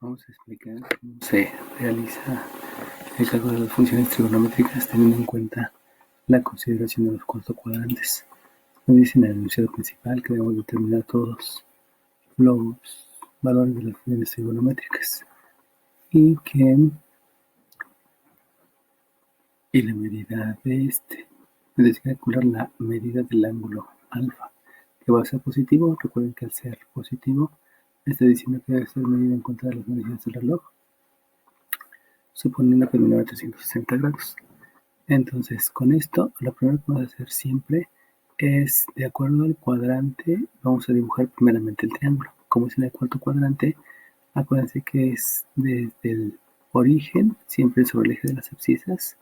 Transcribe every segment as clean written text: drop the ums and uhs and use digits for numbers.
Vamos a explicar cómo se realiza el cálculo de las funciones trigonométricas teniendo en cuenta la consideración de los cuatro cuadrantes. Nos dice en el enunciado principal que debemos determinar todos los valores de las funciones trigonométricas y la medida de es decir, calcular la medida del ángulo alfa, que va a ser positivo. Recuerden que al ser positivo está diciendo que debe ser medido en contra de las medidas del reloj, suponiendo que el 360 grados. Entonces, con esto, lo primero que vamos a hacer siempre es, de acuerdo al cuadrante, vamos a dibujar primeramente el triángulo. Como es en el cuarto cuadrante, acuérdense que es desde el origen, siempre sobre el eje de las abscisas,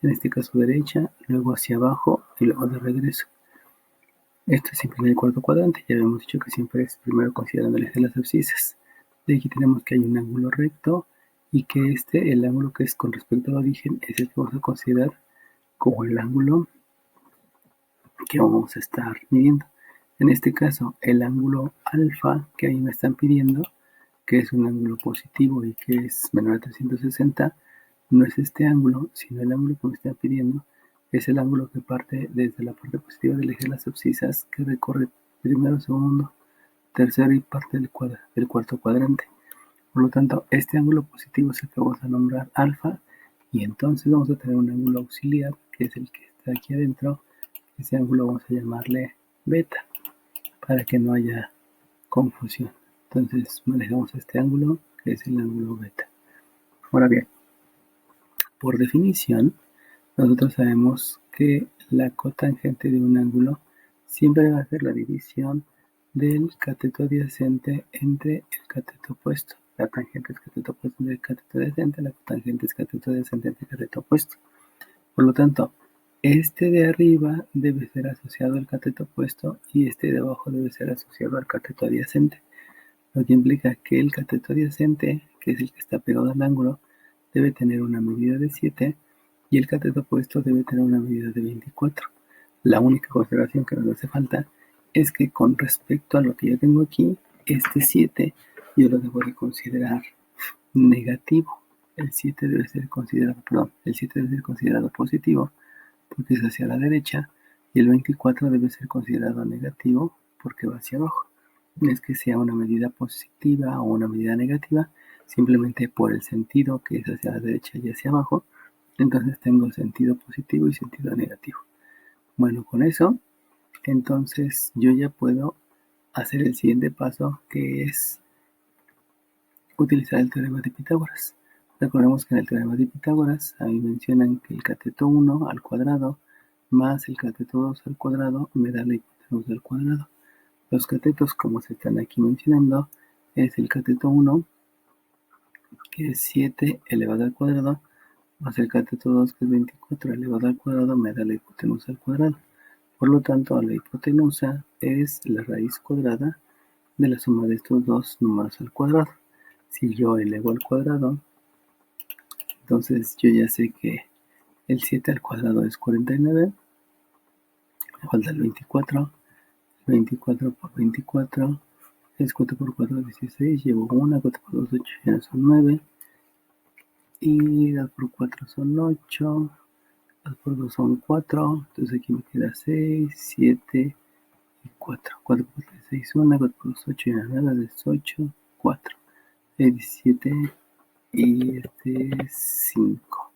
en este caso derecha, luego hacia abajo y luego de regreso. Esto es siempre en el cuarto cuadrante. Ya habíamos dicho que siempre es primero considerando el eje de las abscisas. De aquí tenemos que hay un ángulo recto y que el ángulo que es con respecto al origen, es el que vamos a considerar como el ángulo que vamos a estar midiendo. En este caso, el ángulo alfa que ahí me están pidiendo, que es un ángulo positivo y que es menor a 360, no es este ángulo, sino el ángulo que me están pidiendo es el ángulo que parte desde la parte positiva del eje de las abscisas, que recorre primero, segundo, tercero y parte del cuarto cuadrante. Por lo tanto, este ángulo positivo es el que vamos a nombrar alfa, y entonces vamos a tener un ángulo auxiliar, que es el que está aquí adentro. Ese ángulo vamos a llamarle beta, para que no haya confusión. Entonces manejamos este ángulo, que es el ángulo beta. Ahora bien, por definición, nosotros sabemos que la cotangente de un ángulo siempre va a ser la división del cateto adyacente entre el cateto opuesto. La tangente es cateto opuesto entre el cateto adyacente, la cotangente es cateto adyacente entre el cateto opuesto. Por lo tanto, este de arriba debe ser asociado al cateto opuesto y este de abajo debe ser asociado al cateto adyacente, lo que implica que el cateto adyacente, que es el que está pegado al ángulo, debe tener una medida de 7 y el cateto opuesto debe tener una medida de 24. La única consideración que nos hace falta es que con respecto a lo que yo tengo aquí, este 7 yo lo debo de considerar negativo. El 7 debe ser considerado positivo porque es hacia la derecha, y el 24 debe ser considerado negativo porque va hacia abajo. No es que sea una medida positiva o una medida negativa, simplemente por el sentido que es hacia la derecha y hacia abajo, entonces tengo sentido positivo y sentido negativo. Bueno, con eso, entonces yo ya puedo hacer el siguiente paso, que es utilizar el teorema de Pitágoras. Recordemos que en el teorema de Pitágoras ahí mencionan que el cateto 1 al cuadrado más el cateto 2 al cuadrado me da la hipotenusa al cuadrado. Los catetos, como se están aquí mencionando, es el cateto 1, que es 7 elevado al cuadrado, más el cateto 2, que es 24 elevado al cuadrado, me da la hipotenusa al cuadrado. Por lo tanto, la hipotenusa es la raíz cuadrada de la suma de estos dos números al cuadrado. Si yo elevo al cuadrado, entonces yo ya sé que el 7 al cuadrado es 49, me falta el 24, 24 por 24 es 4 por 4, 16, llevo 1, 4 por 2, 8, ya son 9, y 2 por 4 son 8, 2 por 2 son 4, entonces aquí me queda 6, 7 y 4, 4 por 3, 6, 1, 4 por 2, 8, ya 9, es 8, 4, 17 y este es 5.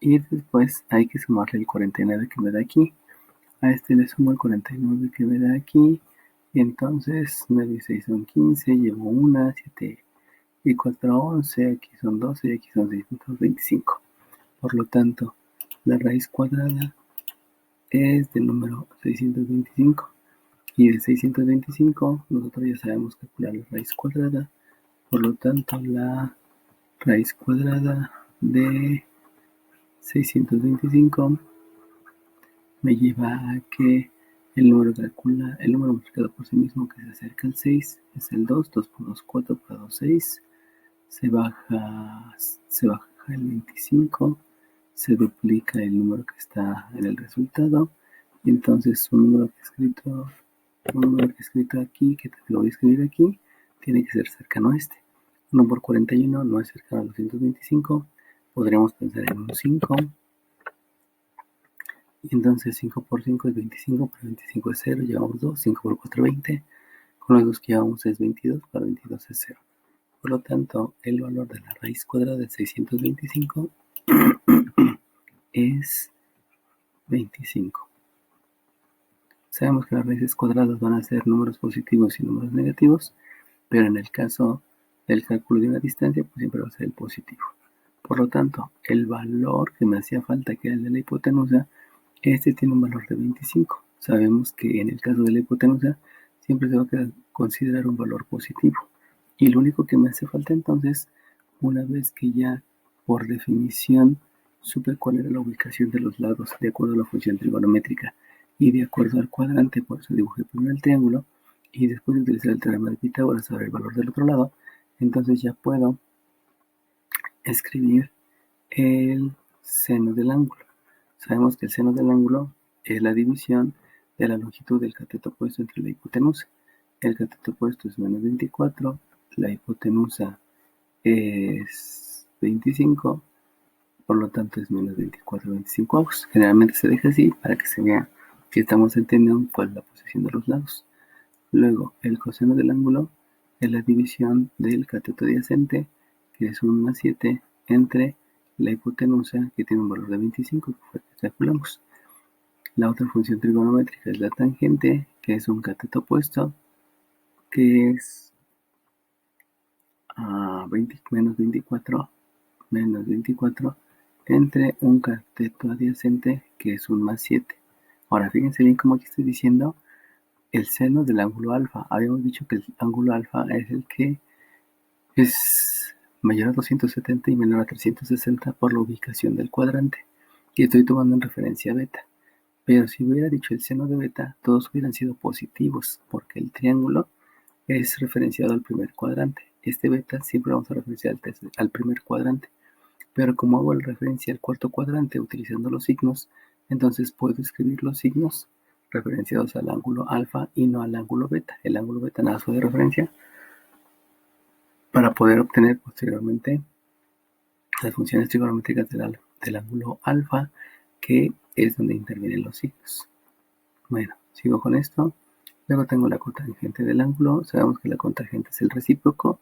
Y después hay que sumarle el 49 que me da aquí. A este le sumo el 49 que me da aquí. Y entonces 9 y 6 son 15. Llevo 1, 7 y 4, 11. Aquí son 12 y aquí son 625. Por lo tanto, la raíz cuadrada es del número 625. Y de 625 nosotros ya sabemos calcular la raíz cuadrada. Por lo tanto, la raíz cuadrada de 625 me lleva a que el número multiplicado por sí mismo, que se acerca al 6, es el 2, 2 por 2, 4 por 2, 6, se baja el 25, se duplica el número que está en el resultado, y entonces un número que he escrito aquí, que te lo voy a escribir aquí, tiene que ser cercano a este. 1 por 41 no es cercano a 225. Podríamos pensar en un 5. Y entonces 5 por 5 es 25, para 25 es 0, llevamos 2. 5 por 4 es 20. Con los 2 que llevamos es 22, para 22 es 0. Por lo tanto, el valor de la raíz cuadrada de 625 es 25. Sabemos que las raíces cuadradas van a ser números positivos y números negativos, pero en el caso del cálculo de una distancia, pues siempre va a ser el positivo. Por lo tanto, el valor que me hacía falta, que era el de la hipotenusa, este tiene un valor de 25. Sabemos que en el caso de la hipotenusa siempre se va a considerar un valor positivo. Y lo único que me hace falta entonces, una vez que ya por definición supe cuál era la ubicación de los lados de acuerdo a la función trigonométrica y de acuerdo al cuadrante, por eso dibujé primero el triángulo y después de utilizar el teorema de Pitágoras saber el valor del otro lado, entonces ya puedo escribir el seno del ángulo. Sabemos que el seno del ángulo es la división de la longitud del cateto opuesto entre la hipotenusa. El cateto opuesto es menos 24, la hipotenusa es 25, por lo tanto es menos 24, 25 avos. Generalmente se deja así para que se vea que estamos entendiendo cuál es la posición de los lados. Luego, el coseno del ángulo es la división del cateto adyacente, que es 1 más 7, entre la hipotenusa, que tiene un valor de 25, que fue el que calculamos. La otra función trigonométrica es la tangente, que es un cateto opuesto, que es menos 24 entre un cateto adyacente, que es 1 más 7. Ahora, fíjense bien cómo aquí estoy diciendo el seno del ángulo alfa. Habíamos dicho que el ángulo alfa es el que es mayor a 270 y menor a 360 por la ubicación del cuadrante. Y estoy tomando en referencia beta. Pero si hubiera dicho el seno de beta, todos hubieran sido positivos, porque el triángulo es referenciado al primer cuadrante. Este beta siempre vamos a referenciar al primer cuadrante. Pero como hago el referencia al cuarto cuadrante utilizando los signos, entonces puedo escribir los signos referenciados al ángulo alfa y no al ángulo beta. El ángulo beta nada fue de referencia para poder obtener posteriormente las funciones trigonométricas del ángulo alfa, que es donde intervienen los signos. Bueno, sigo con esto. Luego tengo la cotangente del ángulo. Sabemos que la cotangente es el recíproco,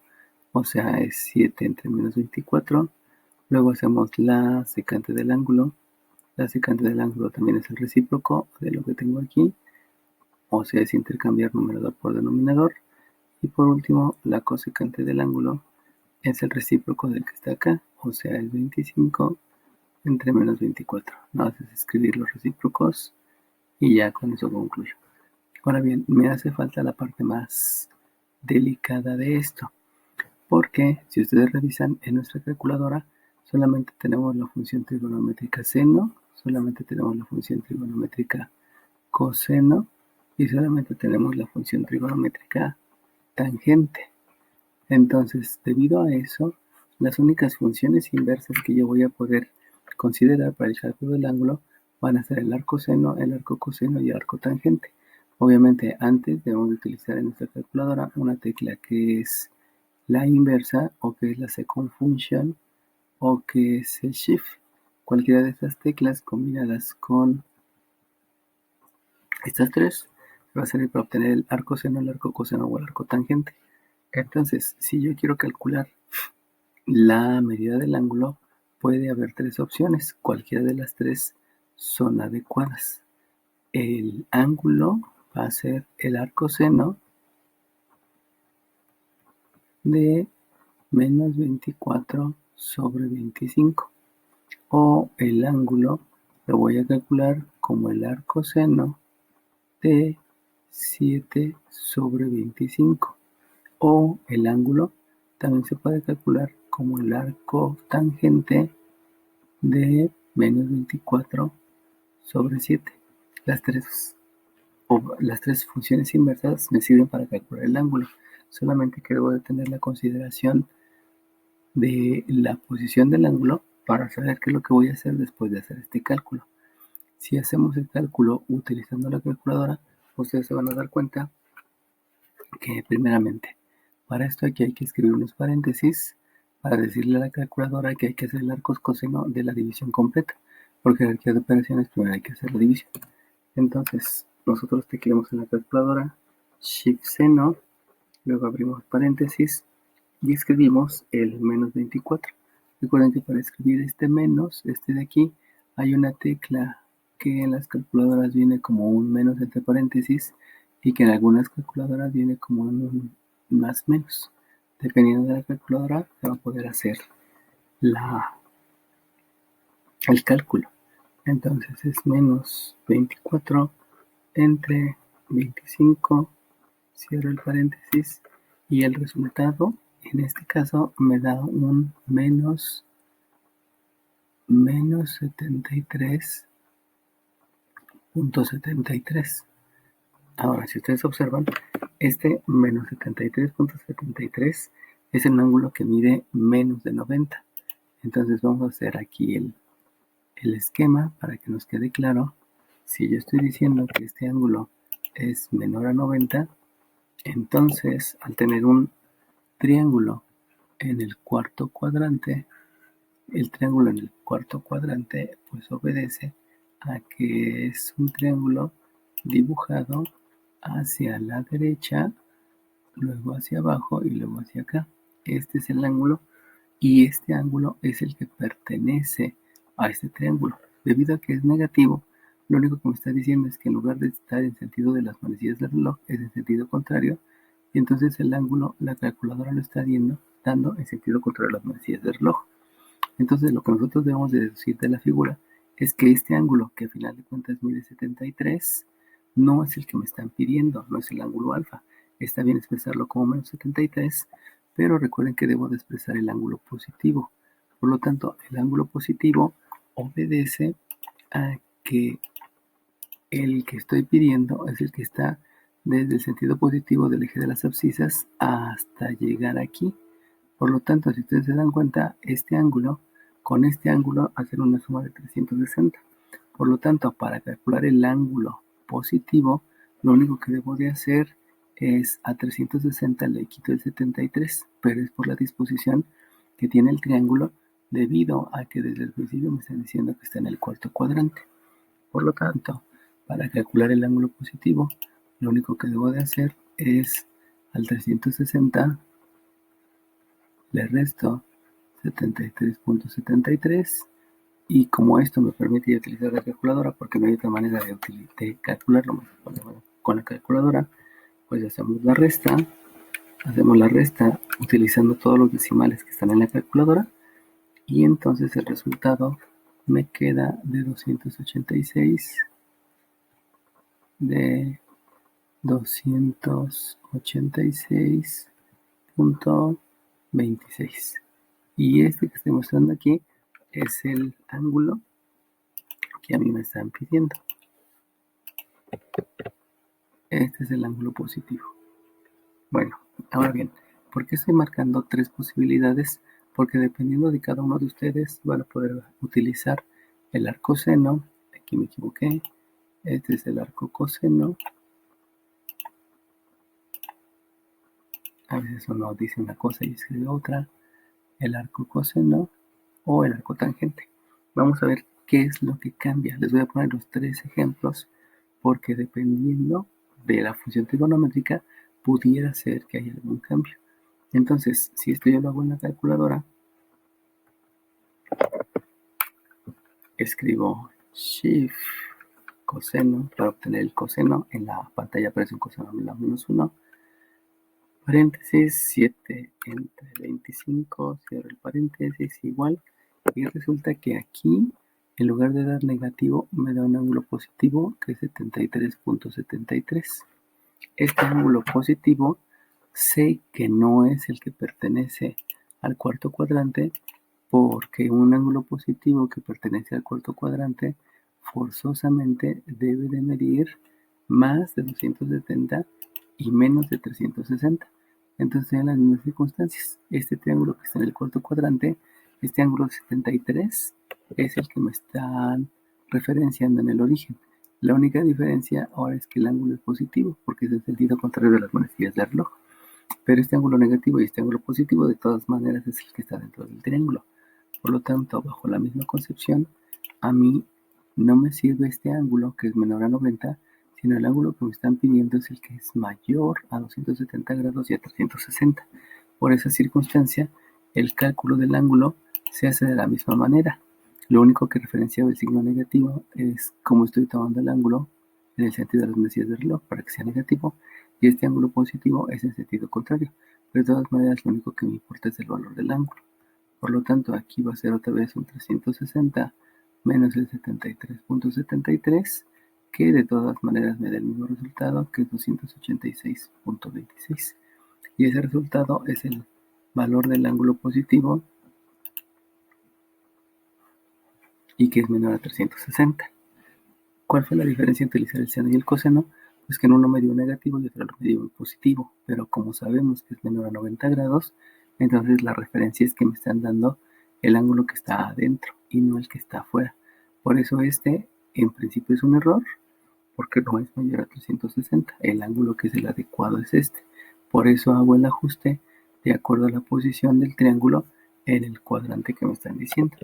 o sea, es 7 entre menos 24. Luego hacemos la secante del ángulo. La secante del ángulo también es el recíproco de lo que tengo aquí, o sea, es intercambiar numerador por denominador. Y por último, la cosecante del ángulo es el recíproco del que está acá, o sea, es 25 entre menos 24. Nada más es escribir los recíprocos y ya con eso concluyo. Ahora bien, me hace falta la parte más delicada de esto, porque si ustedes revisan en nuestra calculadora, solamente tenemos la función trigonométrica seno, solamente tenemos la función trigonométrica coseno y solamente tenemos la función trigonométrica tangente. Entonces, debido a eso, las únicas funciones inversas que yo voy a poder considerar para el cálculo del ángulo van a ser el arco seno, el arco coseno y el arco tangente. Obviamente, antes debemos de utilizar en nuestra calculadora una tecla que es la inversa, o que es la second function, o que es el shift. Cualquiera de estas teclas combinadas con estas tres va a servir para obtener el arco seno, el arco coseno o el arco tangente. Entonces, si yo quiero calcular la medida del ángulo, puede haber tres opciones. Cualquiera de las tres son adecuadas. El ángulo va a ser el arco seno de menos 24 sobre 25. O el ángulo lo voy a calcular como el arco seno de 7 sobre 25. O el ángulo también se puede calcular como el arco tangente de menos 24 sobre 7. Las tres funciones inversas me sirven para calcular el ángulo. Solamente que debo de tener la consideración de la posición del ángulo para saber qué es lo que voy a hacer después de hacer este cálculo. Si hacemos el cálculo utilizando la calculadora, ustedes se van a dar cuenta que primeramente Para esto aquí hay que escribir unos paréntesis para decirle a la calculadora que hay que hacer el arco coseno de la división completa. Por jerarquía de operaciones, primero hay que hacer la división. Entonces, nosotros tecleamos en la calculadora Shift seno, luego abrimos paréntesis y escribimos el menos 24. Recuerden que para escribir este menos, este de aquí, hay una tecla que en las calculadoras viene como un menos entre paréntesis y que en algunas calculadoras viene como un más menos. Dependiendo de la calculadora, se va a poder hacer el cálculo. Entonces es menos 24 entre 25, cierro el paréntesis y el resultado en este caso me da un menos 73.73. Ahora, si ustedes observan, este menos 73.73 es un ángulo que mide menos de 90. Entonces vamos a hacer aquí el esquema para que nos quede claro. Si yo estoy diciendo que este ángulo es menor a 90, entonces al tener un triángulo en el cuarto cuadrante, el triángulo en el cuarto cuadrante pues obedece a que es un triángulo dibujado hacia la derecha, luego hacia abajo y luego hacia acá. Este es el ángulo y este ángulo es el que pertenece a este triángulo. Debido a que es negativo, lo único que me está diciendo es que en lugar de estar en sentido de las manecillas del reloj, es en sentido contrario, y entonces el ángulo, la calculadora lo está dando en sentido contrario a las manecillas del reloj. Entonces lo que nosotros debemos de deducir de la figura es que este ángulo, que al final de cuentas mide 73, no es el que me están pidiendo, no es el ángulo alfa. Está bien expresarlo como menos 73, pero recuerden que debo de expresar el ángulo positivo. Por lo tanto, el ángulo positivo obedece a que el que estoy pidiendo es el que está desde el sentido positivo del eje de las abscisas hasta llegar aquí. Por lo tanto, si ustedes se dan cuenta, este ángulo, con este ángulo, hacen una suma de 360. Por lo tanto, para calcular el ángulo positivo, lo único que debo de hacer es a 360 le quito el 73, pero es por la disposición que tiene el triángulo debido a que desde el principio me están diciendo que está en el cuarto cuadrante. Por lo tanto, para calcular el ángulo positivo, lo único que debo de hacer es al 360 le resto 73.73 y como esto me permite utilizar la calculadora porque no hay otra manera de calcularlo con la calculadora, pues hacemos la resta utilizando todos los decimales que están en la calculadora y entonces el resultado me queda de 286.26. Y este que estoy mostrando aquí es el ángulo que a mí me están pidiendo. Este es el ángulo positivo. Bueno, ahora bien, ¿por qué estoy marcando tres posibilidades? Porque dependiendo de cada uno de ustedes van a poder utilizar el arco seno. Aquí me equivoqué. Este es el arco coseno. A veces uno dice una cosa y escribe otra. El arco coseno o el arco tangente. Vamos a ver qué es lo que cambia. Les voy a poner los tres ejemplos porque dependiendo de la función trigonométrica pudiera ser que haya algún cambio. Entonces, si esto yo lo hago en la calculadora, escribo Shift coseno para obtener el coseno. En la pantalla aparece un coseno de la menos 1. Paréntesis 7 entre 25, cierro el paréntesis igual. Y resulta que aquí, en lugar de dar negativo, me da un ángulo positivo que es 73.73. Este ángulo positivo sé que no es el que pertenece al cuarto cuadrante porque un ángulo positivo que pertenece al cuarto cuadrante forzosamente debe de medir más de 270 y menos de 360. Entonces en las mismas circunstancias, este triángulo que está en el cuarto cuadrante, este ángulo 73 es el que me están referenciando en el origen. La única diferencia ahora es que el ángulo es positivo porque es el sentido contrario de las manecillas del reloj. Pero este ángulo negativo y este ángulo positivo de todas maneras es el que está dentro del triángulo. Por lo tanto, bajo la misma concepción, a mí no me sirve este ángulo que es menor a 90, sino el ángulo que me están pidiendo es el que es mayor a 270 grados y a 360. Por esa circunstancia, el cálculo del ángulo se hace de la misma manera. Lo único que referencia el signo negativo es cómo estoy tomando el ángulo en el sentido de las manecillas del reloj para que sea negativo, y este ángulo positivo es en sentido contrario. Pero de todas maneras, lo único que me importa es el valor del ángulo. Por lo tanto, aquí va a ser otra vez un 360 menos el 73.73, que de todas maneras me da el mismo resultado, que es 286.26. Y ese resultado es el valor del ángulo positivo y que es menor a 360. ¿Cuál fue la diferencia entre utilizar el seno y el coseno? Pues que en uno me dio un negativo y otro me dio un positivo, pero como sabemos que es menor a 90 grados, entonces la referencia es que me están dando el ángulo que está adentro y no el que está afuera. Por eso este en principio es un error, porque no es mayor a 360. El ángulo que es el adecuado es este. Por eso hago el ajuste de acuerdo a la posición del triángulo en el cuadrante que me están diciendo.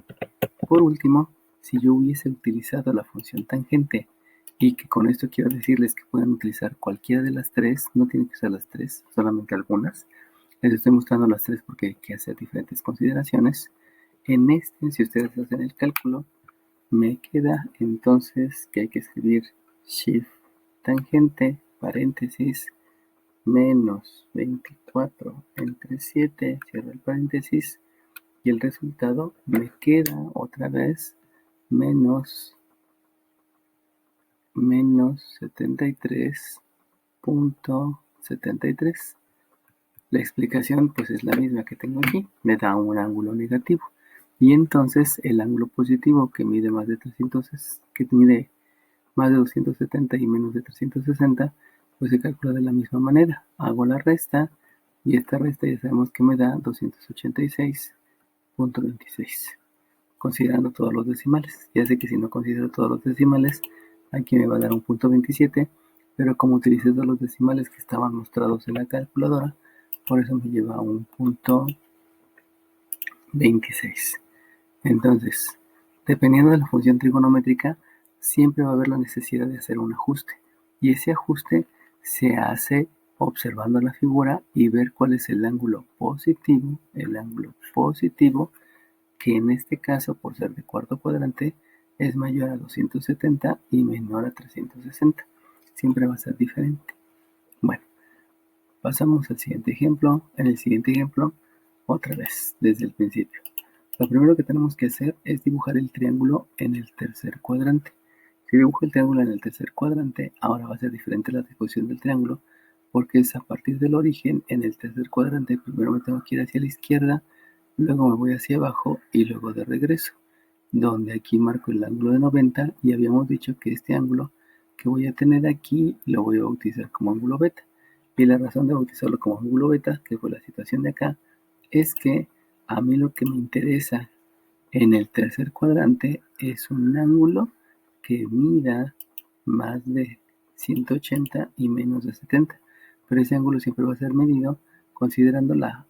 Por último, si yo hubiese utilizado la función tangente, y que con esto quiero decirles que pueden utilizar cualquiera de las tres, no tienen que usar las tres, solamente algunas. Les estoy mostrando las tres porque hay que hacer diferentes consideraciones. En este, si ustedes hacen el cálculo, me queda entonces que hay que escribir shift tangente, paréntesis, menos 24 entre 7, cierro el paréntesis, y el resultado me queda otra vez menos 73.73. La explicación pues es la misma que tengo aquí, me da un ángulo negativo. Y entonces el ángulo positivo que mide más de 300, que mide más de 270 y menos de 360, pues se calcula de la misma manera. Hago la resta y esta resta ya sabemos que me da 286.26, considerando todos los decimales. Ya sé que si no considero todos los decimales, aquí me va a dar un punto 27, pero como utilicé todos los decimales que estaban mostrados en la calculadora, por eso me lleva a un punto 26. Entonces, dependiendo de la función trigonométrica, siempre va a haber la necesidad de hacer un ajuste. Y ese ajuste se hace observando la figura y ver cuál es el ángulo positivo, que en este caso, por ser de cuarto cuadrante, es mayor a 270 y menor a 360. Siempre va a ser diferente. Bueno, pasamos al siguiente ejemplo. En el siguiente ejemplo, otra vez, desde el principio. Lo primero que tenemos que hacer es dibujar el triángulo en el tercer cuadrante. Si dibujo el triángulo en el tercer cuadrante, ahora va a ser diferente la disposición del triángulo, porque es a partir del origen en el tercer cuadrante. Primero me tengo que ir hacia la izquierda, luego me voy hacia abajo y luego de regreso, donde aquí marco el ángulo de 90 y habíamos dicho que este ángulo que voy a tener aquí lo voy a bautizar como ángulo beta. Y la razón de bautizarlo como ángulo beta, que fue la situación de acá, es que a mí lo que me interesa en el tercer cuadrante es un ángulo que mida más de 180 y menos de 70. Pero ese ángulo siempre va a ser medido considerando la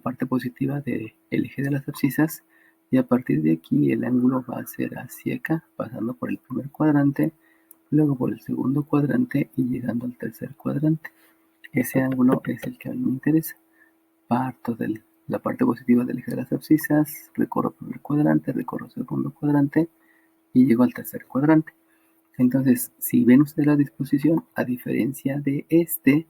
parte positiva del eje de las abscisas, y a partir de aquí el ángulo va a ser hacia acá, pasando por el primer cuadrante, luego por el segundo cuadrante y llegando al tercer cuadrante. Ese ángulo es el que a mí me interesa. Parto de la parte positiva del eje de las abscisas, recorro primer cuadrante, recorro segundo cuadrante y llego al tercer cuadrante. Entonces, si ven ustedes la disposición, a diferencia de este,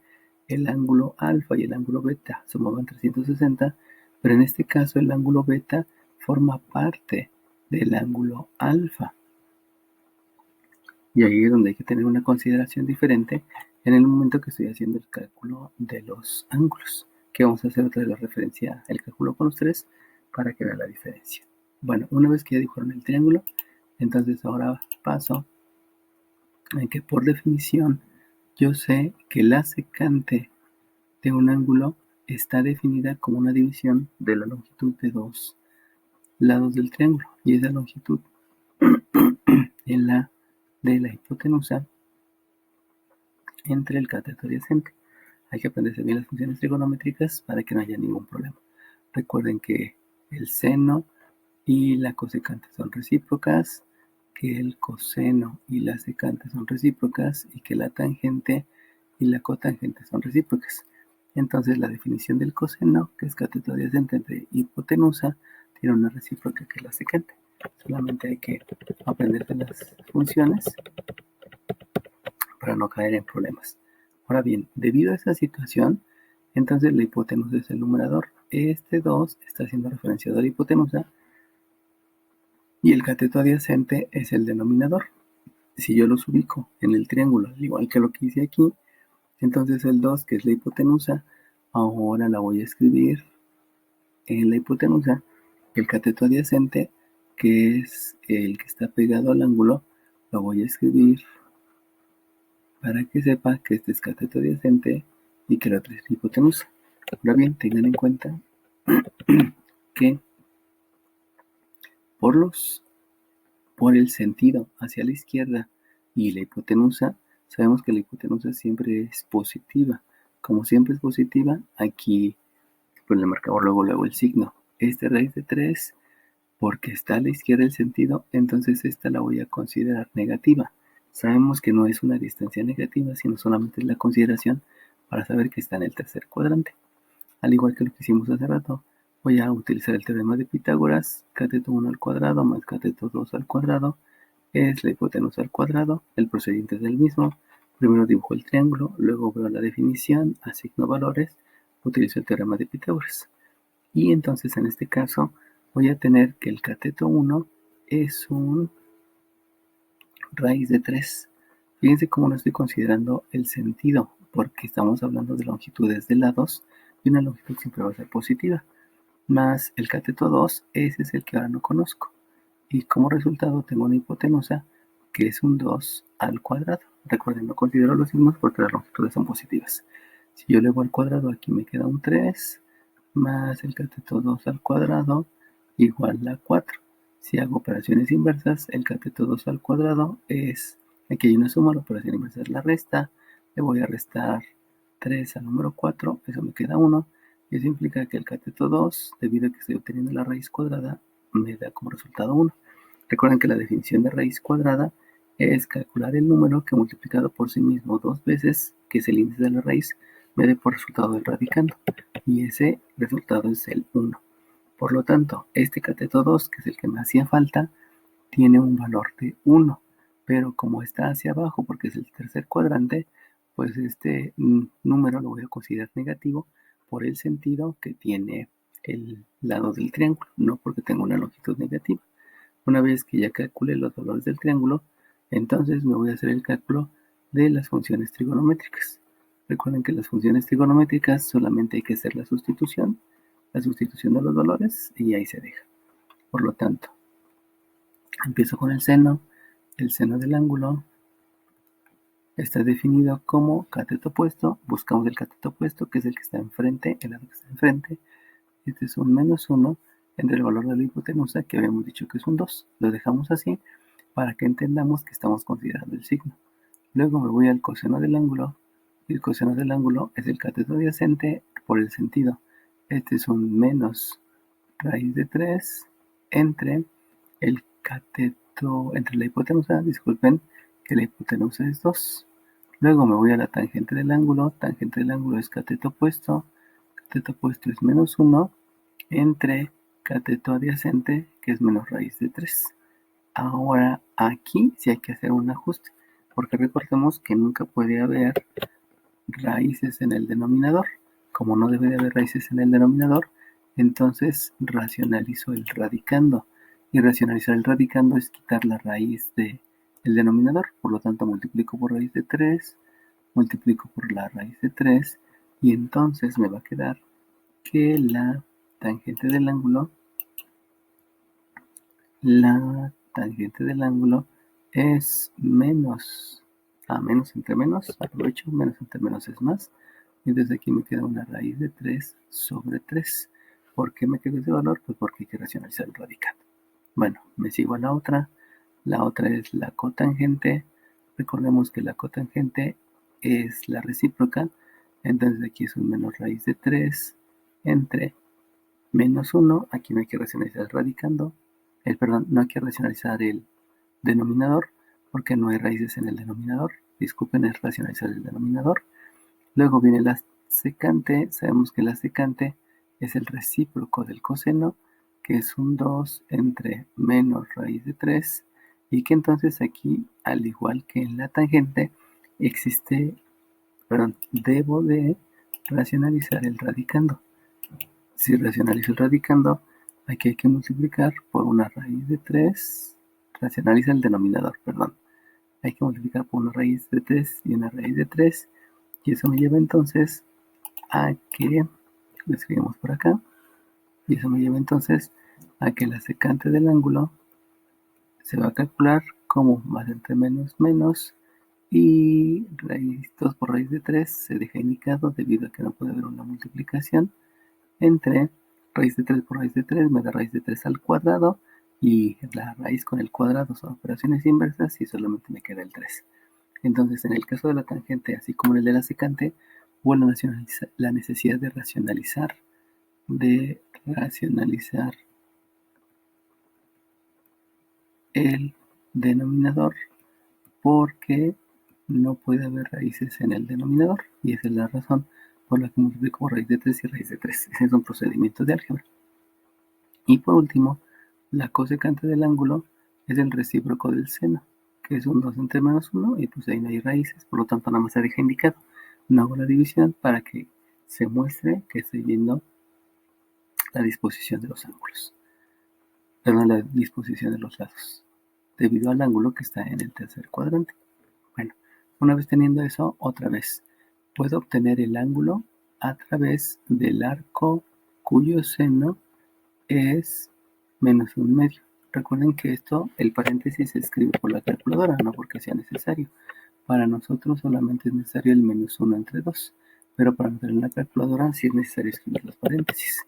el ángulo alfa y el ángulo beta sumaban 360, pero en este caso el ángulo beta forma parte del ángulo alfa. Y ahí es donde hay que tener una consideración diferente en el momento que estoy haciendo el cálculo de los ángulos, que vamos a hacer otra vez la referencia, el cálculo con ustedes para que vean la diferencia. Bueno, una vez que ya dibujaron el triángulo, entonces ahora paso en que por definición yo sé que la secante de un ángulo está definida como una división de la longitud de dos lados del triángulo, y esa longitud es la de la hipotenusa entre el cateto adyacente. Hay que aprenderse bien las funciones trigonométricas para que no haya ningún problema. Recuerden que el seno y la cosecante son recíprocas, que el coseno y la secante son recíprocas y que la tangente y la cotangente son recíprocas. Entonces la definición del coseno, que es cateto adyacente entre hipotenusa, tiene una recíproca que es la secante. Solamente hay que aprenderse las funciones para no caer en problemas. Ahora bien, debido a esa situación, entonces la hipotenusa es el numerador. Este 2 está haciendo referencia a la hipotenusa y el cateto adyacente es el denominador. Si yo los ubico en el triángulo, al igual que lo que hice aquí, entonces el 2, que es la hipotenusa, ahora la voy a escribir en la hipotenusa. El cateto adyacente, que es el que está pegado al ángulo, lo voy a escribir para que sepa que este es cateto adyacente y que la otra es hipotenusa. Ahora bien, tengan en cuenta que por el sentido hacia la izquierda y la hipotenusa, sabemos que la hipotenusa siempre es positiva. Como siempre es positiva, aquí pues le marcamos luego el signo. Esta raíz de 3, porque está a la izquierda el sentido, entonces esta la voy a considerar negativa. Sabemos que no es una distancia negativa, sino solamente es la consideración para saber que está en el tercer cuadrante. Al igual que lo que hicimos hace rato, voy a utilizar el teorema de Pitágoras. Cateto 1 al cuadrado más cateto 2 al cuadrado es la hipotenusa al cuadrado. El procedimiento es el mismo. Primero dibujo el triángulo, luego veo la definición, asigno valores, utilizo el teorema de Pitágoras. Y entonces en este caso voy a tener que el cateto 1 es un raíz de 3. Fíjense cómo no estoy considerando el sentido, porque estamos hablando de longitudes de lados y una longitud siempre va a ser positiva. Más el cateto 2, ese es el que ahora no conozco. Y como resultado tengo una hipotenusa que es un 2 al cuadrado. Recuerden, no considero los signos porque las longitudes son positivas. Si yo elevo al cuadrado, aquí me queda un 3 más el cateto 2 al cuadrado igual a 4. Si hago operaciones inversas, el cateto 2 al cuadrado es, aquí hay una suma, la operación inversa es la resta, le voy a restar 3 al número 4, eso me queda 1, y eso implica que el cateto 2, debido a que estoy obteniendo la raíz cuadrada, me da como resultado 1. Recuerden que la definición de raíz cuadrada es calcular el número que multiplicado por sí mismo dos veces, que es el índice de la raíz, me dé por resultado el radicando, y ese resultado es el 1. Por lo tanto, este cateto 2, que es el que me hacía falta, tiene un valor de 1, pero como está hacia abajo porque es el tercer cuadrante, pues este número lo voy a considerar negativo por el sentido que tiene el lado del triángulo, no porque tenga una longitud negativa. Una vez que ya calcule los valores del triángulo, entonces me voy a hacer el cálculo de las funciones trigonométricas. Recuerden que las funciones trigonométricas solamente hay que hacer la sustitución de los valores y ahí se deja. Por lo tanto, empiezo con el seno del ángulo está definido como cateto opuesto, buscamos el cateto opuesto que es el que está enfrente, el lado que está enfrente, este es un menos 1 entre el valor de la hipotenusa que habíamos dicho que es un 2, lo dejamos así para que entendamos que estamos considerando el signo. Luego me voy al coseno del ángulo, y el coseno del ángulo es el cateto adyacente por el sentido. Este es un menos raíz de 3 entre el cateto, entre la hipotenusa, disculpen, que la hipotenusa es 2. Luego me voy a la tangente del ángulo es cateto opuesto es menos 1 entre cateto adyacente, que es menos raíz de 3. Ahora aquí sí hay que hacer un ajuste, porque recordemos que nunca puede haber raíces en el denominador. Como no debe de haber raíces en el denominador, entonces racionalizo el radicando. Y racionalizar el radicando es quitar la raíz del denominador. Por lo tanto, multiplico por raíz de 3, multiplico por la raíz de 3, y entonces me va a quedar que la tangente del ángulo es menos, menos entre menos, aprovecho, menos entre menos es más, y desde aquí me queda una raíz de 3 sobre 3. ¿Por qué me queda ese valor? Pues porque hay que racionalizar el radicando. Bueno, me sigo a la otra es la cotangente, recordemos que la cotangente es la recíproca, Entonces aquí es un menos raíz de 3 entre menos 1. Aquí no hay que racionalizar el radicando. Perdón, no hay que racionalizar el denominador porque no hay raíces en el denominador. Disculpen, es racionalizar el denominador. Luego viene la secante. Sabemos que la secante es el recíproco del coseno, que es un 2 entre menos raíz de 3, y que entonces aquí, al igual que en la tangente, debo de racionalizar el radicando. Si racionalizo el radicando, aquí hay que multiplicar por una raíz de 3. Racionaliza el denominador, perdón. Hay que multiplicar por una raíz de 3 y una raíz de 3. Y eso me lleva entonces a que, lo escribimos por acá, y eso me lleva entonces a que la secante del ángulo se va a calcular como más entre menos menos, y raíz 2 por raíz de 3 se deja indicado debido a que no puede haber una multiplicación entre raíz de 3 por raíz de 3 me da raíz de 3 al cuadrado, y la raíz con el cuadrado son operaciones inversas y solamente me queda el 3. Entonces, en el caso de la tangente, así como en el de la secante, hubo la necesidad de racionalizar el denominador, porque no puede haber raíces en el denominador, y esa es la razón por la que multiplico por raíz de 3 y raíz de 3. Ese es un procedimiento de álgebra. Y por último, la cosecante del ángulo es el recíproco del seno, que es un 2 entre menos 1, y pues ahí no hay raíces, por lo tanto nada más se deja indicado. No hago la división para que se muestre que estoy viendo la disposición de los ángulos, perdón, la disposición de los lados, debido al ángulo que está en el tercer cuadrante. Bueno, una vez teniendo eso, otra vez, puedo obtener el ángulo a través del arco cuyo seno es menos 1/2. Recuerden que esto, el paréntesis se escribe por la calculadora, no porque sea necesario. Para nosotros solamente es necesario el menos 1 entre 2, pero para meter en la calculadora sí es necesario escribir los paréntesis.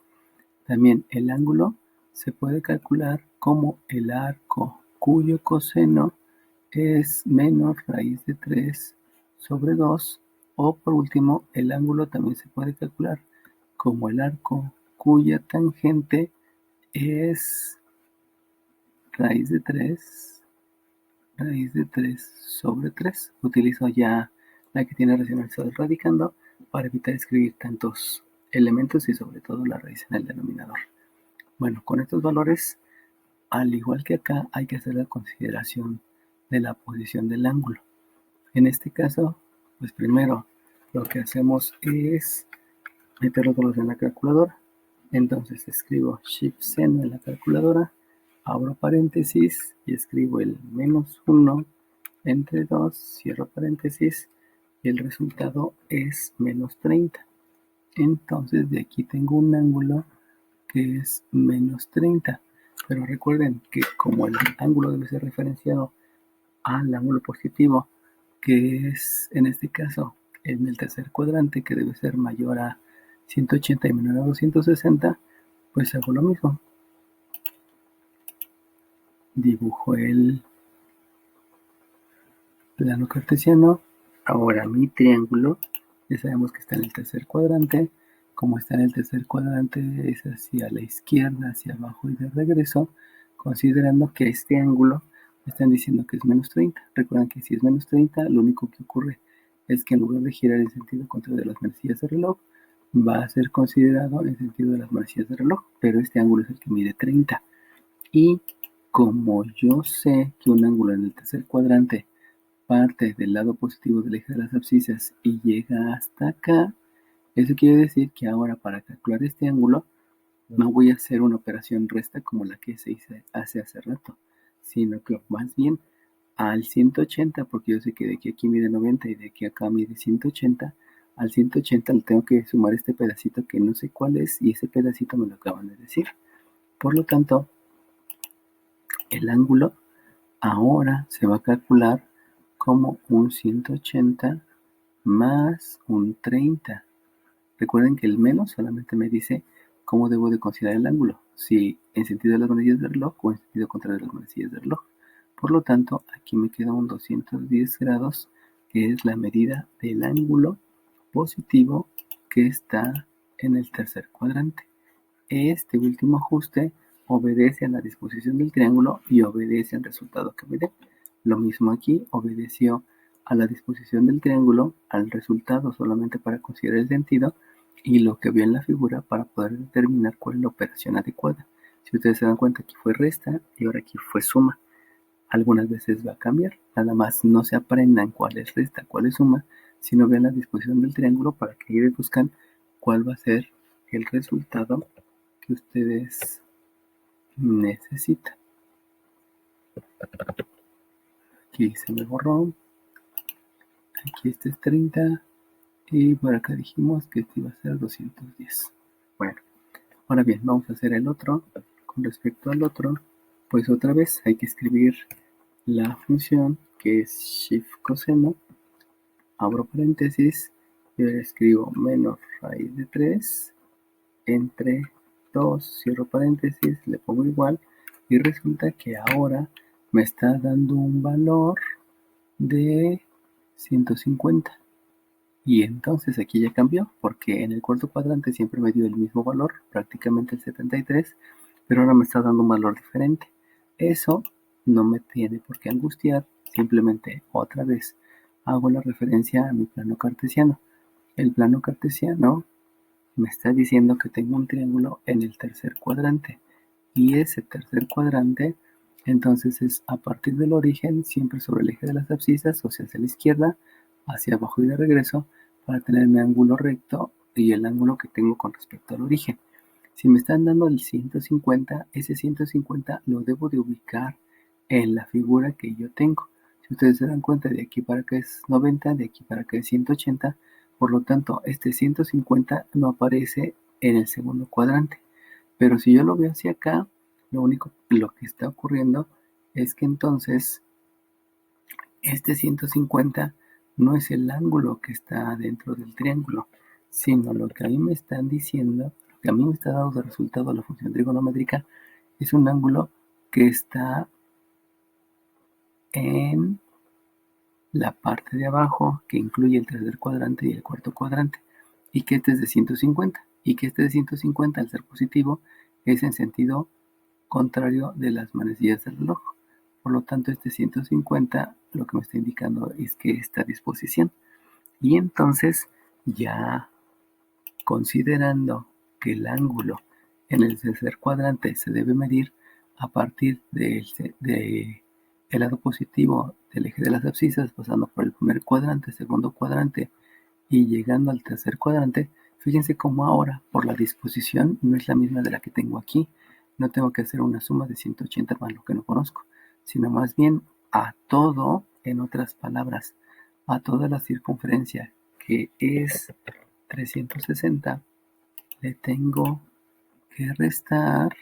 También el ángulo se puede calcular como el arco cuyo coseno es menos raíz de 3 sobre 2, o por último, el ángulo también se puede calcular como el arco cuya tangente es raíz de 3 sobre 3. Utilizo ya la que tiene racionalizado el radicando para evitar escribir tantos elementos y sobre todo la raíz en el denominador. Bueno, con estos valores, al igual que acá, hay que hacer la consideración de la posición del ángulo. En este caso, pues primero lo que hacemos es meter los valores en la calculadora. Entonces escribo shift seno en la calculadora, abro paréntesis y escribo el menos 1 entre 2, cierro paréntesis, y el resultado es menos 30. Entonces de aquí tengo un ángulo que es menos 30. Pero recuerden que como el ángulo debe ser referenciado al ángulo positivo, que es en este caso en el tercer cuadrante, que debe ser mayor a 180 y menor a 260, pues hago lo mismo. Dibujo el plano cartesiano. Ahora mi triángulo, ya sabemos que está en el tercer cuadrante. Como está en el tercer cuadrante, es hacia la izquierda, hacia abajo y de regreso, considerando que este ángulo me están diciendo que es menos 30. Recuerden que si es menos 30, lo único que ocurre es que en lugar de girar en sentido contrario de las manecillas de reloj, va a ser considerado en sentido de las manecillas de reloj, pero este ángulo es el que mide 30. Y como yo sé que un ángulo en el tercer cuadrante parte del lado positivo del eje de las abscisas y llega hasta acá, eso quiere decir que ahora para calcular este ángulo no voy a hacer una operación resta como la que se hizo hace rato, sino que más bien al 180, porque yo sé que de aquí a aquí mide 90 y de aquí a acá mide 180, al 180 le tengo que sumar este pedacito que no sé cuál es, y ese pedacito me lo acaban de decir. Por lo tanto, el ángulo ahora se va a calcular como un 180 más un 30. Recuerden que el menos solamente me dice cómo debo de considerar el ángulo, si en sentido de las manecillas del reloj o en sentido contrario de las manecillas del reloj. Por lo tanto, aquí me queda un 210 grados, que es la medida del ángulo positivo que está en el tercer cuadrante. Este último ajuste obedece a la disposición del triángulo y obedece al resultado que me dé. Lo mismo aquí, obedeció a la disposición del triángulo, al resultado solamente para considerar el sentido y lo que vio en la figura para poder determinar cuál es la operación adecuada. Si ustedes se dan cuenta, aquí fue resta y ahora aquí fue suma. Algunas veces va a cambiar, nada más no se aprendan cuál es resta, cuál es suma, sino vean la disposición del triángulo para que ahí buscan cuál va a ser el resultado que ustedes necesitan. Aquí se me borró, aquí este es 30 y por acá dijimos que este iba a ser 210. Bueno, ahora bien, vamos a hacer el otro. Con respecto al otro, pues otra vez hay que escribir la función que es shift coseno, abro paréntesis y ahora escribo menos raíz de 3 entre 2, cierro paréntesis, le pongo igual y resulta que ahora me está dando un valor de 150. Y entonces aquí ya cambió, porque en el cuarto cuadrante siempre me dio el mismo valor, prácticamente el 73, pero ahora me está dando un valor diferente. Eso no me tiene por qué angustiar, simplemente otra vez hago la referencia a mi plano cartesiano. El plano cartesiano me está diciendo que tengo un triángulo en el tercer cuadrante. Y ese tercer cuadrante, entonces es a partir del origen, siempre sobre el eje de las abscisas, o sea, hacia la izquierda, hacia abajo y de regreso, para tener mi ángulo recto y el ángulo que tengo con respecto al origen. Si me están dando el 150, ese 150 lo debo de ubicar en la figura que yo tengo. Si ustedes se dan cuenta, de aquí para acá es 90, de aquí para acá es 180, por lo tanto, este 150 no aparece en el segundo cuadrante. Pero si yo lo veo hacia acá, lo que está ocurriendo es que entonces este 150 no es el ángulo que está dentro del triángulo, sino lo que a mí me están diciendo, lo que a mí me está dando de resultado la función trigonométrica, es un ángulo que está en la parte de abajo, que incluye el tercer cuadrante y el cuarto cuadrante, y que este es de 150, y que este de 150, al ser positivo, es en sentido contrario de las manecillas del reloj. Por lo tanto, este 150 lo que me está indicando es que esta disposición. Y entonces, ya considerando que el ángulo en el tercer cuadrante se debe medir a partir del lado positivo del eje de las abscisas, pasando por el primer cuadrante, segundo cuadrante y llegando al tercer cuadrante, fíjense cómo ahora, por la disposición, no es la misma de la que tengo aquí. No tengo que hacer una suma de 180 más lo que no conozco, sino más bien a todo, en otras palabras, a toda la circunferencia que es 360, le tengo que restar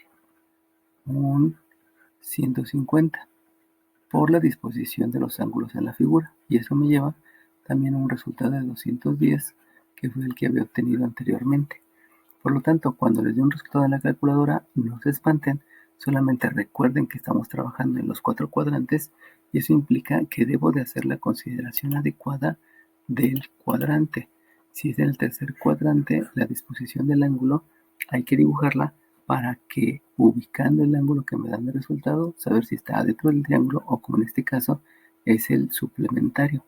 un 150 por la disposición de los ángulos en la figura. Y eso me lleva también a un resultado de 210, que fue el que había obtenido anteriormente. Por lo tanto, cuando les dé un resultado en la calculadora, no se espanten, solamente recuerden que estamos trabajando en los 4 cuadrantes y eso implica que debo de hacer la consideración adecuada del cuadrante. Si es en el tercer cuadrante, la disposición del ángulo hay que dibujarla para que, ubicando el ángulo que me dan de resultado, saber si está dentro del triángulo o, como en este caso, es el suplementario.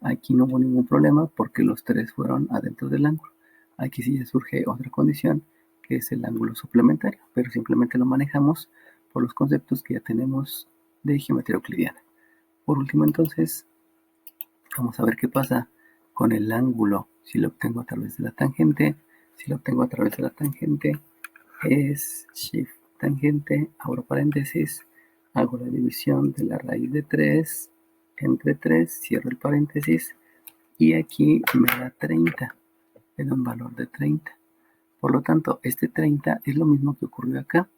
Aquí no hubo ningún problema porque los tres fueron adentro del ángulo. Aquí sí ya surge otra condición, que es el ángulo suplementario, pero simplemente lo manejamos por los conceptos que ya tenemos de geometría euclidiana. Por último, entonces, vamos a ver qué pasa con el ángulo si lo obtengo a través de la tangente. Si lo obtengo a través de la tangente, es shift tangente, abro paréntesis, hago la división de la raíz de 3 entre 3, cierro el paréntesis y aquí me da 30, me da un valor de 30. Por lo tanto, este 30 es lo mismo que ocurrió acá.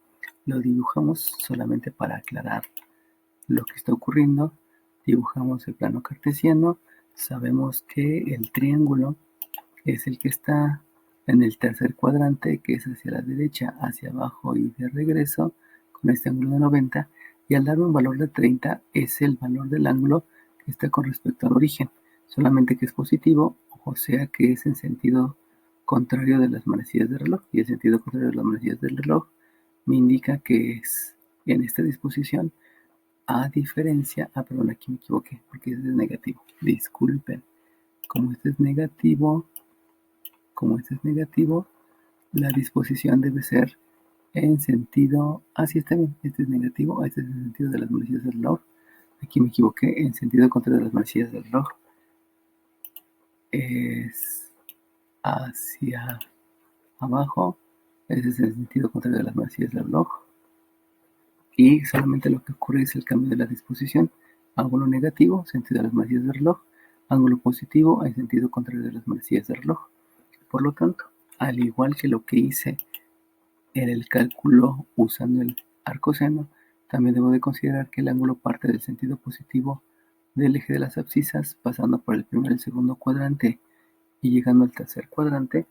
Lo dibujamos solamente para aclarar lo que está ocurriendo. Dibujamos el plano cartesiano. Sabemos que el triángulo es el que está en el tercer cuadrante, que es hacia la derecha, hacia abajo y de regreso, con este ángulo de 90. Y al darme un valor de 30 es el valor del ángulo que está con respecto al origen, solamente que es positivo, o sea que es en sentido contrario de las manecillas del reloj, y el sentido contrario de las manecillas del reloj me indica que es en esta disposición, a diferencia, perdón, aquí me equivoqué, porque este es negativo, disculpen, como este es negativo, la disposición debe ser en sentido, sí está bien, este es negativo, este es el sentido de las manecillas del reloj, aquí me equivoqué, en sentido contrario de las manecillas del reloj, es hacia abajo, ese es el sentido contrario de las manecillas del reloj, y solamente lo que ocurre es el cambio de la disposición, ángulo negativo, sentido de las manecillas del reloj, ángulo positivo, en sentido contrario de las manecillas del reloj. Por lo tanto, al igual que lo que hice en el cálculo usando el arcoseno, también debo de considerar que el ángulo parte del sentido positivo del eje de las abscisas, pasando por el primer y el segundo cuadrante y llegando al tercer cuadrante,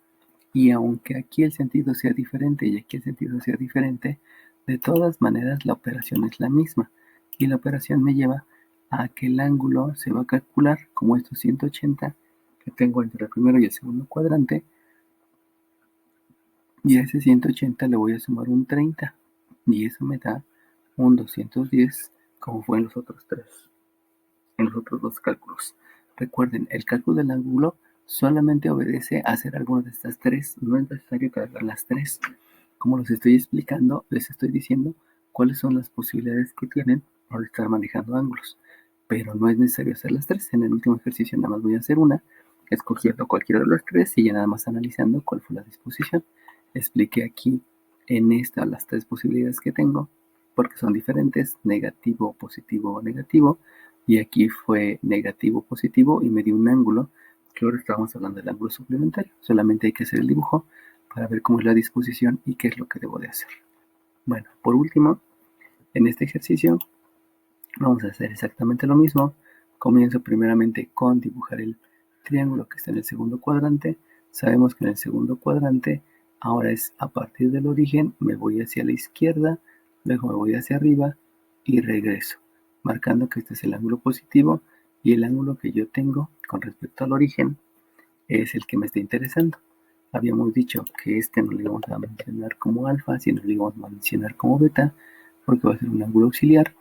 y aunque aquí el sentido sea diferente y aquí el sentido sea diferente, de todas maneras la operación es la misma, y la operación me lleva a que el ángulo se va a calcular como estos 180 que tengo entre el primero y el segundo cuadrante, y a ese 180 le voy a sumar un 30, y eso me da un 210, como fue en los otros dos cálculos. Recuerden, el cálculo del ángulo solamente obedece a hacer alguna de estas tres, no es necesario que hagan las tres. Como los estoy explicando, les estoy diciendo cuáles son las posibilidades que tienen por estar manejando ángulos, pero no es necesario hacer las tres. En el último ejercicio nada más voy a hacer una, escogiendo cualquiera de los tres y ya nada más analizando cuál fue la disposición. Expliqué aquí en esta las tres posibilidades que tengo, porque son diferentes, negativo, positivo o negativo, y aquí fue negativo, positivo, y me dio un ángulo, que ahora estamos hablando del ángulo suplementario. Solamente hay que hacer el dibujo para ver cómo es la disposición y qué es lo que debo de hacer. Bueno, por último, en este ejercicio vamos a hacer exactamente lo mismo. Comienzo primeramente con dibujar el triángulo que está en el segundo cuadrante. Sabemos que en el segundo cuadrante ahora es a partir del origen, me voy hacia la izquierda, luego me voy hacia arriba y regreso, marcando que este es el ángulo positivo, y el ángulo que yo tengo con respecto al origen es el que me está interesando. Habíamos dicho que este no lo íbamos a mencionar como alfa, sino lo íbamos a mencionar como beta, porque va a ser un ángulo auxiliar.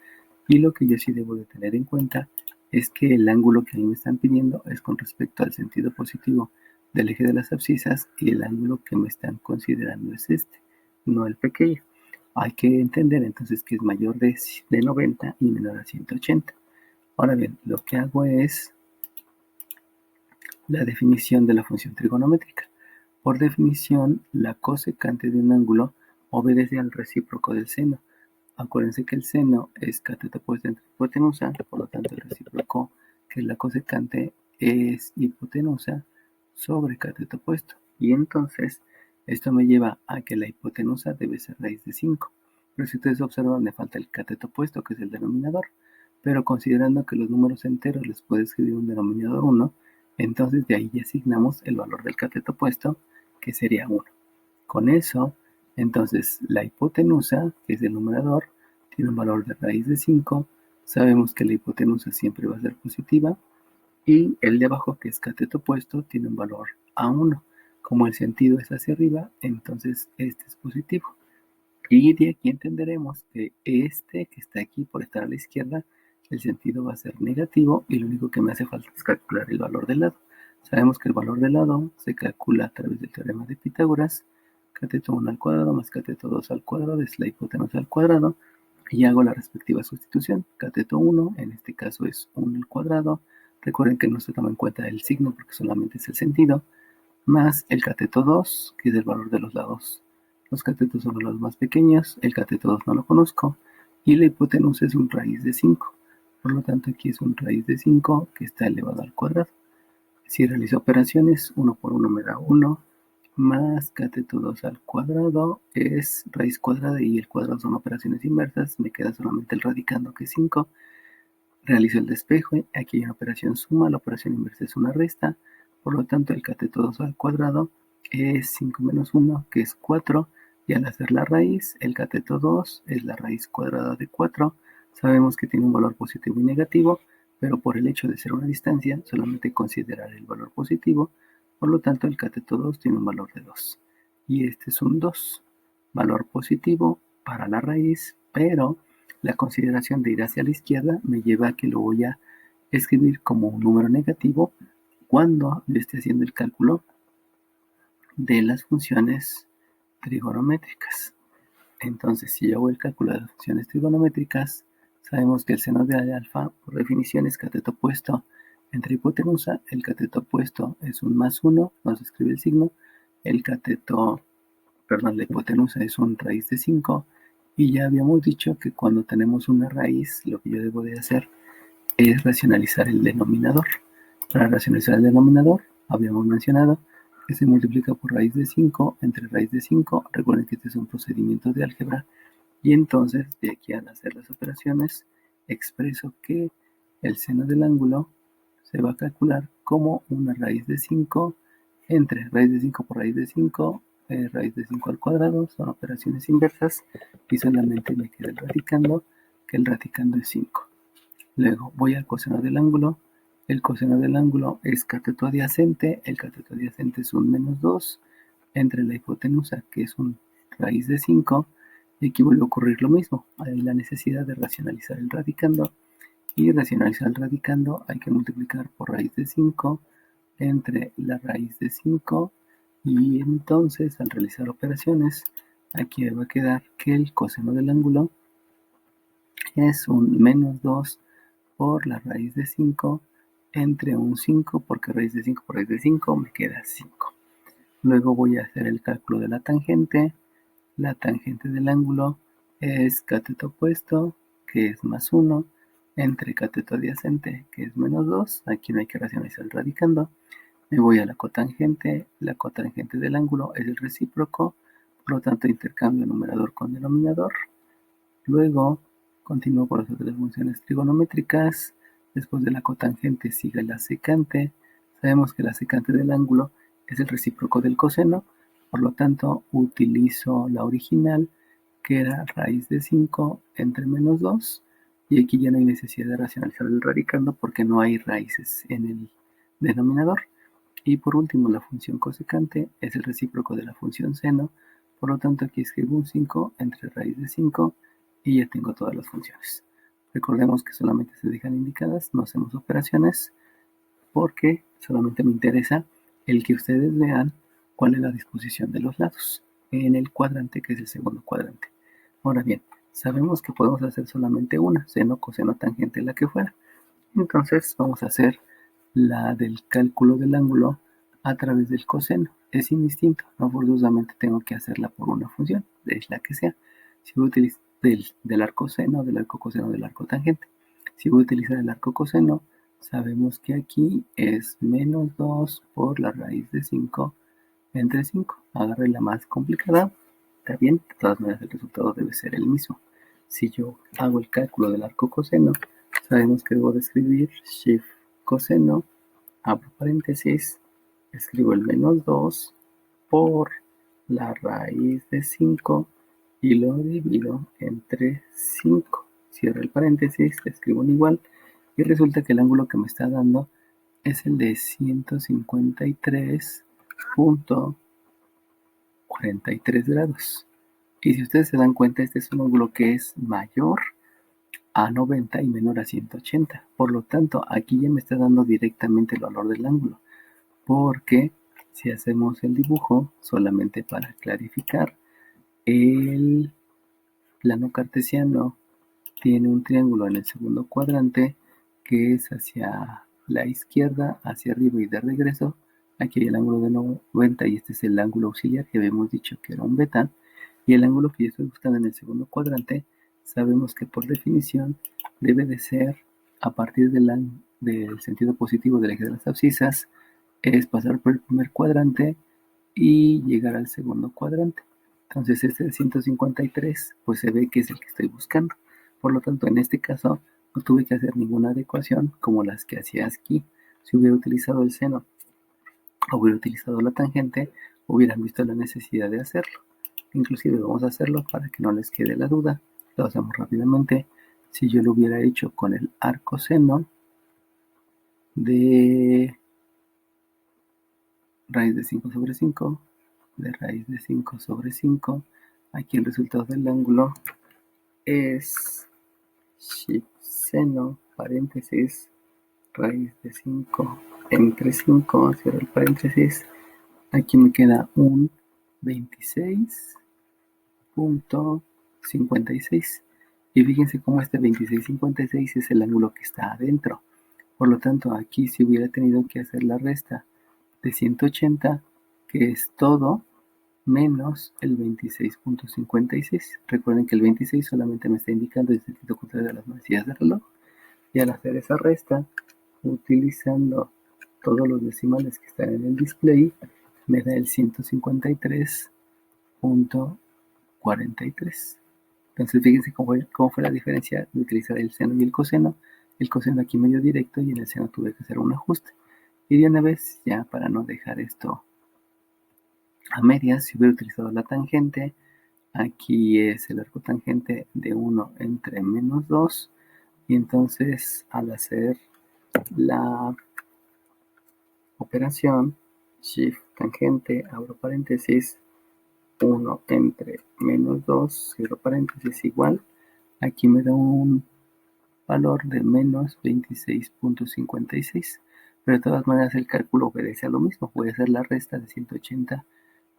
Y lo que yo sí debo de tener en cuenta es que el ángulo que a mí me están pidiendo es con respecto al sentido positivo del eje de las abscisas, y el ángulo que me están considerando es este, no el pequeño. Hay que entender entonces que es mayor de 90 y menor a 180. Ahora bien, lo que hago es la definición de la función trigonométrica. Por definición, la cosecante de un ángulo obedece al recíproco del seno. Acuérdense que el seno es cateto opuesto entre hipotenusa, por lo tanto el recíproco, que es la cosecante, es hipotenusa sobre cateto opuesto. Y entonces, esto me lleva a que la hipotenusa debe ser raíz de 5. Pero si ustedes observan, me falta el cateto opuesto, que es el denominador. Pero considerando que los números enteros les puede escribir un denominador 1, entonces de ahí ya asignamos el valor del cateto opuesto, que sería 1. Con eso, entonces la hipotenusa, que es el numerador, tiene un valor de raíz de 5. Sabemos que la hipotenusa siempre va a ser positiva. Y el de abajo, que es cateto opuesto, tiene un valor A1. Como el sentido es hacia arriba, entonces este es positivo. Y de aquí entenderemos que este que está aquí por estar a la izquierda, el sentido va a ser negativo, y lo único que me hace falta es calcular el valor del lado. Sabemos que el valor del lado se calcula a través del teorema de Pitágoras. Cateto 1 al cuadrado más cateto 2 al cuadrado es la hipotenusa al cuadrado, y hago la respectiva sustitución. Cateto 1, en este caso es 1 al cuadrado. Recuerden que no se toma en cuenta el signo porque solamente es el sentido, más el cateto 2, que es el valor de los lados. Los catetos son los más pequeños, el cateto 2 no lo conozco, y la hipotenusa es un raíz de 5. Por lo tanto, aquí es un raíz de 5 que está elevado al cuadrado. Si realizo operaciones, 1 por 1 me da 1, más cateto 2 al cuadrado es raíz cuadrada, y el cuadrado son operaciones inversas, me queda solamente el radicando, que es 5. Realizo el despeje, aquí hay una operación suma, la operación inversa es una resta, por lo tanto el cateto 2 al cuadrado es 5 menos 1, que es 4, y al hacer la raíz, el cateto 2 es la raíz cuadrada de 4, sabemos que tiene un valor positivo y negativo, pero por el hecho de ser una distancia, solamente considerar el valor positivo, por lo tanto el cateto 2 tiene un valor de 2. Y este es un 2, valor positivo para la raíz, pero la consideración de ir hacia la izquierda me lleva a que lo voy a escribir como un número negativo cuando yo esté haciendo el cálculo de las funciones trigonométricas. Entonces, si yo hago el cálculo de las funciones trigonométricas, sabemos que el seno de alfa, por definición, es cateto opuesto entre hipotenusa. El cateto opuesto es un más 1, nos escribe el signo. La hipotenusa es un raíz de 5. Y ya habíamos dicho que cuando tenemos una raíz, lo que yo debo de hacer es racionalizar el denominador. Para racionalizar el denominador, habíamos mencionado que se multiplica por raíz de 5 entre raíz de 5. Recuerden que este es un procedimiento de álgebra. Y entonces, de aquí al hacer las operaciones, expreso que el seno del ángulo se va a calcular como una raíz de 5 entre raíz de 5 por raíz de 5, raíz de 5 al cuadrado, son operaciones inversas, y solamente me queda el radicando, que el radicando es 5. Luego voy al coseno del ángulo. El coseno del ángulo es cateto adyacente. El cateto adyacente es un menos 2 entre la hipotenusa, que es un raíz de 5. Y aquí vuelve a ocurrir lo mismo. Hay la necesidad de racionalizar el radicando. Y racionalizar el radicando hay que multiplicar por raíz de 5 entre la raíz de 5. Y entonces, al realizar operaciones, aquí va a quedar que el coseno del ángulo es un menos 2 por la raíz de 5 entre un 5, porque raíz de 5 por raíz de 5 me queda 5. Luego voy a hacer el cálculo de la tangente. La tangente del ángulo es cateto opuesto, que es más 1, entre cateto adyacente, que es menos 2. Aquí no hay que racionalizar el radicando. Me voy a la cotangente. La cotangente del ángulo es el recíproco, por lo tanto intercambio numerador con denominador. Luego continúo por las otras funciones trigonométricas. Después de la cotangente sigue la secante. Sabemos que la secante del ángulo es el recíproco del coseno, por lo tanto utilizo la original, que era raíz de 5 entre menos 2, y aquí ya no hay necesidad de racionalizar el radicando porque no hay raíces en el denominador. Y por último, la función cosecante es el recíproco de la función seno, por lo tanto aquí escribo un 5 entre raíz de 5 y ya tengo todas las funciones. Recordemos que solamente se dejan indicadas, no hacemos operaciones, porque solamente me interesa el que ustedes vean cuál es la disposición de los lados en el cuadrante, que es el segundo cuadrante. Ahora bien, sabemos que podemos hacer solamente una, seno, coseno, tangente, la que fuera. Entonces vamos a hacer la del cálculo del ángulo a través del coseno. Es indistinto, no forzosamente tengo que hacerla por una función, es la que sea. Si voy a utilizar del arco seno, del arco coseno, del arco tangente. Si voy a utilizar el arco coseno, sabemos que aquí es menos 2 por la raíz de 5 entre 5. Agarré la más complicada, está bien, de todas maneras el resultado debe ser el mismo. Si yo hago el cálculo del arco coseno, sabemos que debo de escribir shift coseno, abro paréntesis, escribo el menos 2 por la raíz de 5 y lo divido entre 5. Cierro el paréntesis, escribo un igual y resulta que el ángulo que me está dando es el de 153.43 grados. Y si ustedes se dan cuenta, este es un ángulo que es mayor a 90 y menor a 180. Por lo tanto, aquí ya me está dando directamente el valor del ángulo. Porque si hacemos el dibujo, solamente para clarificar, el plano cartesiano tiene un triángulo en el segundo cuadrante que es hacia la izquierda, hacia arriba y de regreso. Aquí hay el ángulo de 90 y este es el ángulo auxiliar que habíamos dicho que era un beta. Y el ángulo que yo estoy buscando en el segundo cuadrante, sabemos que por definición debe de ser a partir del sentido positivo del eje de las abscisas, es pasar por el primer cuadrante y llegar al segundo cuadrante. Entonces este de 153 pues se ve que es el que estoy buscando. Por lo tanto, en este caso no tuve que hacer ninguna adecuación como las que hacía aquí. Si hubiera utilizado el seno o hubiera utilizado la tangente, hubieran visto la necesidad de hacerlo. Inclusive vamos a hacerlo para que no les quede la duda. Lo hacemos rápidamente. Si yo lo hubiera hecho con el arco seno, de raíz de 5 sobre 5, de raíz de 5 sobre 5. Aquí el resultado del ángulo es seno, paréntesis, raíz de 5 entre 5, cierro el paréntesis. Aquí me queda un 26.56. Y fíjense cómo este 26.56 es el ángulo que está adentro. Por lo tanto, aquí si hubiera tenido que hacer la resta de 180, que es todo, menos el 26.56. Recuerden que el 26 solamente me está indicando el sentido contrario de las manecillas del reloj. Y al hacer esa resta, utilizando todos los decimales que están en el display, me da el 153.43. Entonces fíjense cómo fue la diferencia de utilizar el seno y el coseno. El coseno aquí medio directo y en el seno tuve que hacer un ajuste. Y de una vez, ya para no dejar esto a medias, si hubiera utilizado la tangente, aquí es el arco tangente de 1 entre menos 2. Y entonces al hacer la operación, shift tangente, abro paréntesis, 1 entre menos 2, cierro paréntesis, igual. Aquí me da un valor de menos 26.56. Pero de todas maneras el cálculo obedece a lo mismo. Voy a hacer la resta de 180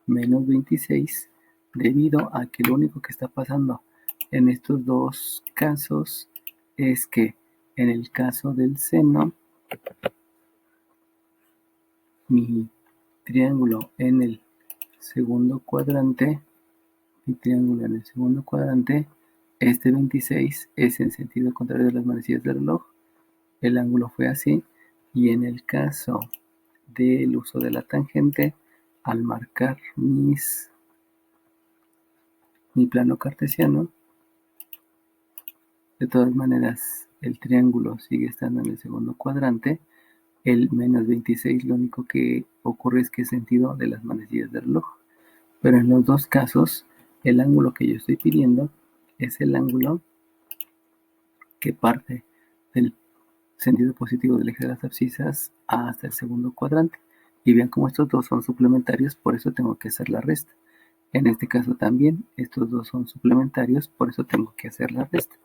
menos 26 debido a que lo único que está pasando en estos dos casos es que en el caso del seno, mi triángulo en el segundo cuadrante, este 26 es en sentido contrario de las manecillas del reloj, el ángulo fue así, y en el caso del uso de la tangente, al marcar mi plano cartesiano, de todas maneras el triángulo sigue estando en el segundo cuadrante. El menos 26 lo único que ocurre es que es sentido de las manecillas del reloj. Pero en los dos casos, el ángulo que yo estoy pidiendo es el ángulo que parte del sentido positivo del eje de las abscisas hasta el segundo cuadrante. Y vean cómo estos dos son suplementarios, por eso tengo que hacer la resta. En este caso también, estos dos son suplementarios, por eso tengo que hacer la resta.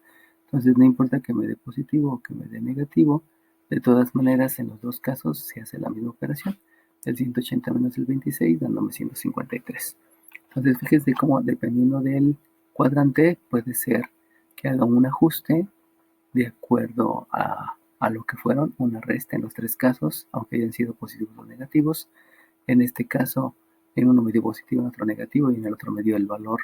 Entonces no importa que me dé positivo o que me dé negativo, de todas maneras en los dos casos se hace la misma operación. El 180 menos el 26 dándome 153. Entonces fíjense cómo dependiendo del cuadrante puede ser que haga un ajuste de acuerdo a lo que fueron, una resta en los tres casos, aunque hayan sido positivos o negativos. En este caso, en uno me dio positivo, en otro negativo y en el otro me dio el valor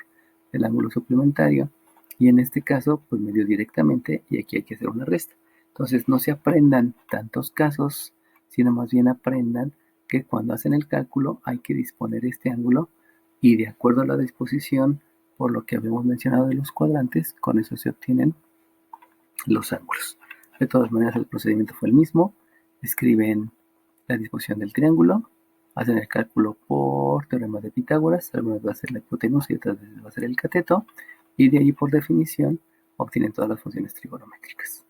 del ángulo suplementario. Y en este caso, pues me dio directamente y aquí hay que hacer una resta. Entonces no se aprendan tantos casos, sino más bien aprendan que cuando hacen el cálculo hay que disponer este ángulo y de acuerdo a la disposición, por lo que habíamos mencionado de los cuadrantes, con eso se obtienen los ángulos. De todas maneras, el procedimiento fue el mismo. Escriben la disposición del triángulo, hacen el cálculo por teorema de Pitágoras, algunas va a ser la hipotenusa y otras veces va a ser el cateto, y de ahí por definición obtienen todas las funciones trigonométricas.